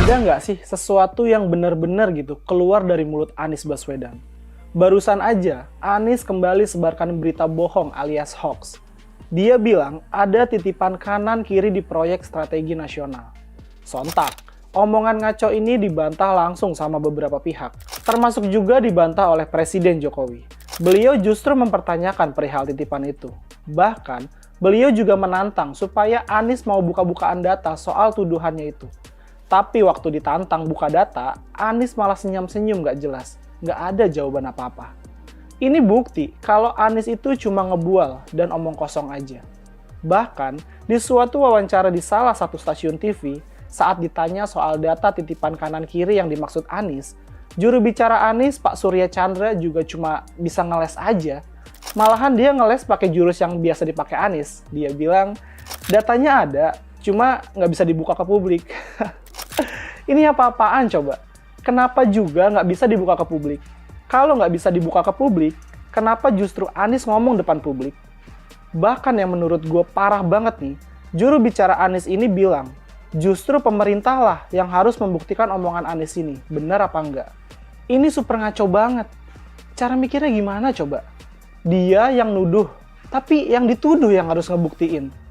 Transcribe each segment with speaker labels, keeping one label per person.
Speaker 1: Ada nggak sih sesuatu yang benar-benar gitu keluar dari mulut Anies Baswedan? Barusan aja, Anies kembali sebarkan berita bohong alias hoax. Dia bilang ada titipan kanan kiri di proyek strategi nasional. Sontak, omongan ngaco ini dibantah langsung sama beberapa pihak, termasuk juga dibantah oleh Presiden Jokowi. Beliau justru mempertanyakan perihal titipan itu. Bahkan, beliau juga menantang supaya Anies mau buka-bukaan data soal tuduhannya itu. Tapi waktu ditantang buka data, Anies malah senyum-senyum gak jelas. Gak ada jawaban apa-apa. Ini bukti kalau Anies itu cuma ngebual dan omong kosong aja. Bahkan, di suatu wawancara di salah satu stasiun TV, saat ditanya soal data titipan kanan kiri yang dimaksud Anies, juru bicara Anies, Pak Surya Chandra juga cuma bisa ngeles aja. Malahan dia ngeles pakai jurus yang biasa dipakai Anies. Dia bilang, datanya ada, cuma nggak bisa dibuka ke publik. Ini apa-apaan coba? Kenapa juga nggak bisa dibuka ke publik? Kalau nggak bisa dibuka ke publik, kenapa justru Anies ngomong depan publik? Bahkan yang menurut gue parah banget nih, juru bicara Anies ini bilang, justru pemerintah lah yang harus membuktikan omongan Anies ini, benar apa enggak. Ini super ngaco banget. Cara mikirnya gimana coba? Dia yang nuduh, tapi yang dituduh yang harus ngebuktiin.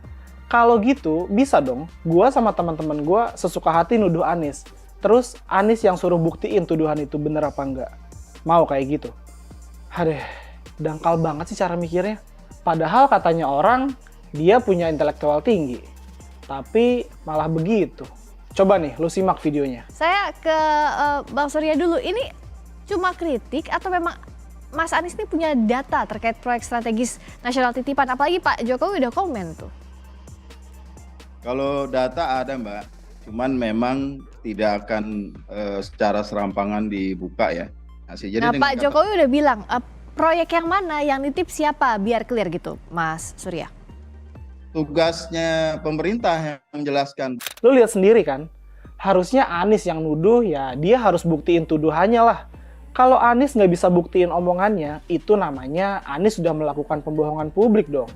Speaker 1: Kalau gitu, bisa dong, gue sama teman-teman gue sesuka hati nuduh Anies. Terus Anies yang suruh buktiin tuduhan itu bener apa enggak. Mau kayak gitu? Aduh, dangkal banget sih cara mikirnya. Padahal katanya orang, dia punya intelektual tinggi. Tapi malah begitu. Coba nih, lu simak videonya.
Speaker 2: Saya ke Bang Surya dulu, ini cuma kritik atau memang Mas Anies ini punya data terkait proyek strategis nasional titipan? Apalagi Pak Jokowi udah komen tuh.
Speaker 3: Kalau data ada Mbak, cuman memang tidak akan secara serampangan dibuka ya. Jadi
Speaker 2: nah Pak Jokowi udah bilang, proyek yang mana, yang nitip siapa, biar clear gitu Mas Surya.
Speaker 3: Tugasnya pemerintah yang menjelaskan.
Speaker 1: Lu lihat sendiri kan, harusnya Anies yang nuduh ya dia harus buktiin tuduhannya lah. Kalau Anies nggak bisa buktiin omongannya, itu namanya Anies sudah melakukan pembohongan publik dong.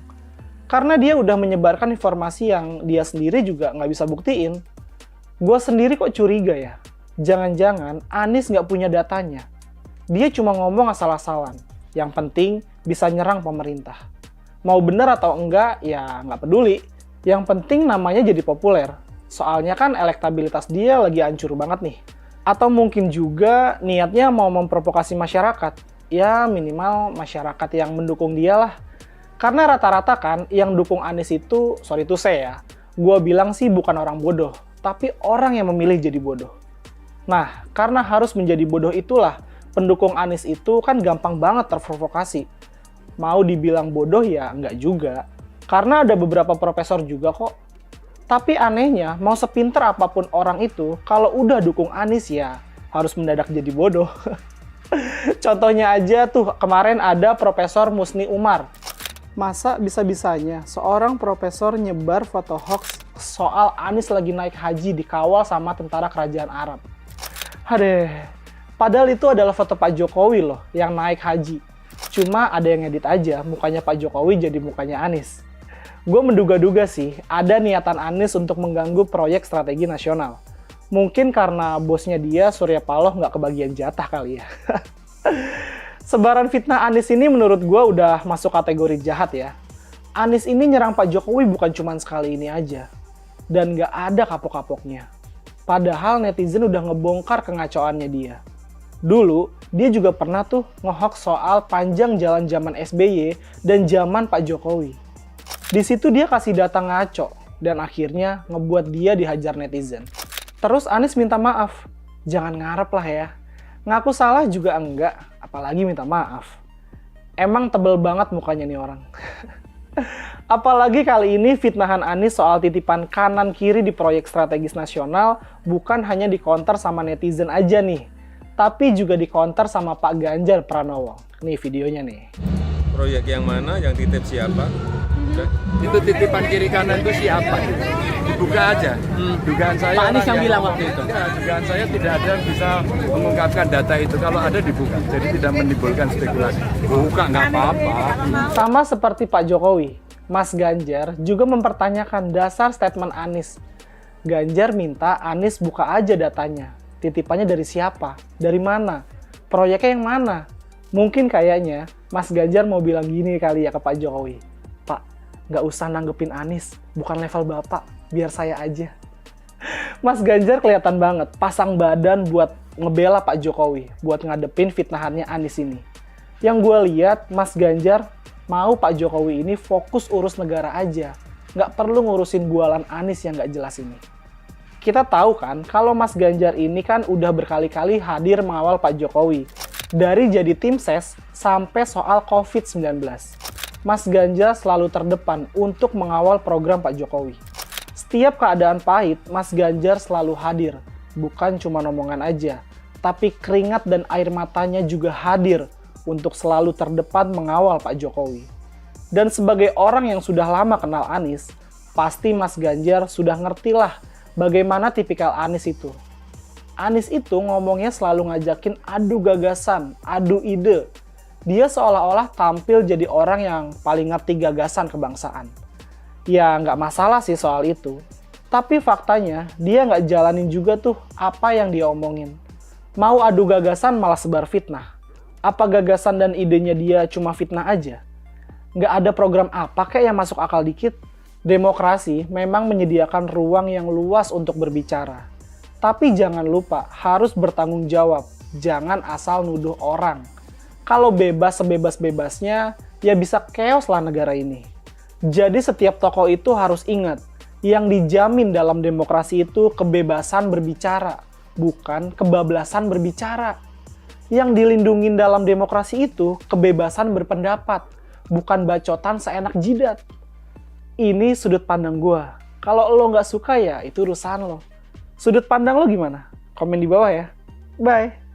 Speaker 1: Karena dia udah menyebarkan informasi yang dia sendiri juga nggak bisa buktiin. Gue sendiri kok curiga ya, jangan-jangan Anies nggak punya datanya. Dia cuma ngomong asal-asalan, yang penting bisa nyerang pemerintah. Mau bener atau enggak, ya nggak peduli. Yang penting namanya jadi populer. Soalnya kan elektabilitas dia lagi hancur banget nih. Atau mungkin juga niatnya mau memprovokasi masyarakat. Ya minimal masyarakat yang mendukung dia lah. Karena rata-rata kan yang dukung Anies itu, sorry to say ya, gue bilang sih bukan orang bodoh, tapi orang yang memilih jadi bodoh. Nah, karena harus menjadi bodoh itulah, pendukung Anies itu kan gampang banget terprovokasi. Mau dibilang bodoh ya enggak juga, karena ada beberapa profesor juga kok. Tapi anehnya, mau sepinter apapun orang itu, kalau udah dukung Anies ya harus mendadak jadi bodoh. Contohnya aja tuh, kemarin ada Profesor Musni Umar. Masa bisa-bisanya seorang profesor nyebar foto hoax soal Anies lagi naik haji dikawal sama tentara kerajaan Arab. Aduh, padahal itu adalah foto Pak Jokowi loh yang naik haji. Cuma ada yang edit aja mukanya Pak Jokowi jadi mukanya Anies. Gue menduga-duga sih ada niatan Anies untuk mengganggu proyek strategi nasional. Mungkin karena bosnya dia Surya Paloh nggak kebagian jatah kali ya. Sebaran fitnah Anies ini menurut gue udah masuk kategori jahat ya. Anies ini nyerang Pak Jokowi bukan cuma sekali ini aja. Dan gak ada kapok-kapoknya. Padahal netizen udah ngebongkar kengacauannya dia. Dulu, dia juga pernah tuh ngehoax soal panjang jalan zaman SBY dan zaman Pak Jokowi. Di situ dia kasih data ngaco dan akhirnya ngebuat dia dihajar netizen. Terus Anies minta maaf. Jangan ngarep lah ya. Ngaku salah juga enggak, apalagi minta maaf. Emang tebel banget mukanya nih orang. Apalagi kali ini fitnahan Anies soal titipan kanan kiri di proyek strategis nasional bukan hanya dikonter sama netizen aja nih, tapi juga dikonter sama Pak Ganjar Pranowo. Nih videonya nih.
Speaker 4: Proyek yang mana, yang titip siapa?
Speaker 5: Itu titipan kiri kanan itu siapa? Dibuka aja. Dugaan saya.
Speaker 6: Pak Anies yang bilang waktu itu.
Speaker 5: Ya, dugaan saya tidak ada yang bisa mengungkapkan data itu. Kalau ada dibuka. Jadi tidak menimbulkan spekulasi. Buka nggak apa-apa.
Speaker 1: Sama seperti Pak Jokowi, Mas Ganjar juga mempertanyakan dasar statement Anies. Ganjar minta Anies buka aja datanya. Titipannya dari siapa? Dari mana? Proyeknya yang mana? Mungkin kayaknya Mas Ganjar mau bilang gini kali ya ke Pak Jokowi. Pak, nggak usah nanggepin Anies, bukan level Bapak, biar saya aja. Mas Ganjar kelihatan banget pasang badan buat ngebela Pak Jokowi, buat ngadepin fitnahannya Anies ini. Yang gue lihat, Mas Ganjar mau Pak Jokowi ini fokus urus negara aja, nggak perlu ngurusin bualan Anies yang nggak jelas ini. Kita tahu kan, kalau Mas Ganjar ini kan udah berkali-kali hadir mengawal Pak Jokowi. Dari jadi tim ses sampai soal COVID-19. Mas Ganjar selalu terdepan untuk mengawal program Pak Jokowi. Setiap keadaan pahit, Mas Ganjar selalu hadir. Bukan cuma omongan aja, tapi keringat dan air matanya juga hadir untuk selalu terdepan mengawal Pak Jokowi. Dan sebagai orang yang sudah lama kenal Anies, pasti Mas Ganjar sudah ngertilah bagaimana tipikal Anies itu. Anies itu ngomongnya selalu ngajakin adu gagasan, adu ide. Dia seolah-olah tampil jadi orang yang paling ngerti gagasan kebangsaan. Ya nggak masalah sih soal itu. Tapi faktanya dia nggak jalanin juga tuh apa yang dia omongin. Mau adu gagasan malah sebar fitnah. Apa gagasan dan idenya dia cuma fitnah aja? Nggak ada program apa kayak yang masuk akal dikit? Demokrasi memang menyediakan ruang yang luas untuk berbicara. Tapi jangan lupa harus bertanggung jawab. Jangan asal nuduh orang. Kalau bebas sebebas-bebasnya, ya bisa chaos lah negara ini. Jadi setiap tokoh itu harus ingat, yang dijamin dalam demokrasi itu kebebasan berbicara, bukan kebablasan berbicara. Yang dilindungin dalam demokrasi itu kebebasan berpendapat, bukan bacotan seenak jidat. Ini sudut pandang gue. Kalau lo nggak suka ya itu urusan lo. Sudut pandang lo gimana? Komen di bawah ya. Bye.